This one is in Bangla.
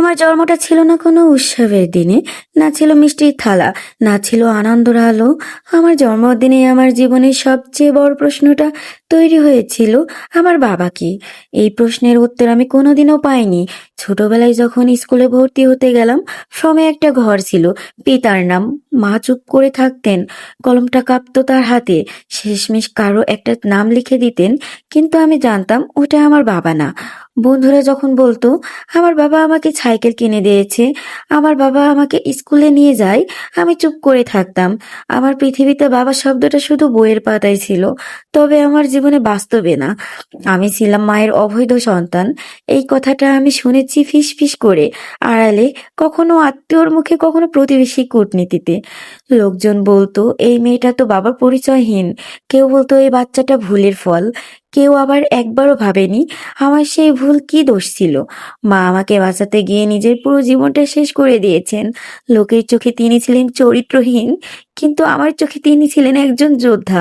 আমার জন্মটা ছিল না কোনো উৎসবের দিনে, না ছিল মিষ্টির থালা, না ছিল আনন্দের আলো। আমার জন্মদিনে আমার জীবনের সবচেয়ে বড় প্রশ্নটা তৈরি হয়েছিল, আমার বাবা কি? এই প্রশ্নের উত্তর আমি কোনোদিনও পাইনি। ছোটবেলায় যখন স্কুলে ভর্তি হতে গেলাম, ফর্মে একটা ঘর ছিল, পিতার নাম। মা চুপ করে থাকতেন, কলমটা কাঁপতো তার হাতে। শেষমেশ কারো একটা নাম লিখে দিতেন, কিন্তু আমি জানতাম ওটা আমার বাবা না। বন্ধুরা যখন বলতো আমার বাবা আমাকে সাইকেল কিনে দিয়েছে, আমার বাবা আমাকে স্কুলে নিয়ে যায়, আমি চুপ করে থাকতাম। আমার পৃথিবীতে বাবা শব্দটা শুধু বইয়ের পাতায় ছিল, তবে আমার জীবনে বাস্তবে না। আমি ছিলাম মায়ের অবৈধ সন্তান। এই কথাটা আমি শুনেছি ফিস ফিস করে, আড়ালে, কখনো আত্মীয়র মুখে, কখনো প্রতিবেশী কূটনীতিতে। লোকজন বলতো এই মেয়েটা তো বাবার পরিচয়হীন, কেউ বলতো এই বাচ্চাটা ভুলের ফল, কেউ আবার একবারও ভাবেনি আমার সেই ভুল কি দোষ ছিল। মা আমাকে বাঁচাতে গিয়ে নিজের পুরো জীবনটা শেষ করে দিয়েছেন। লোকের চোখে তিনি ছিলেন চরিত্রহীন, কিন্তু আমার চোখে তিনি ছিলেন একজন যোদ্ধা।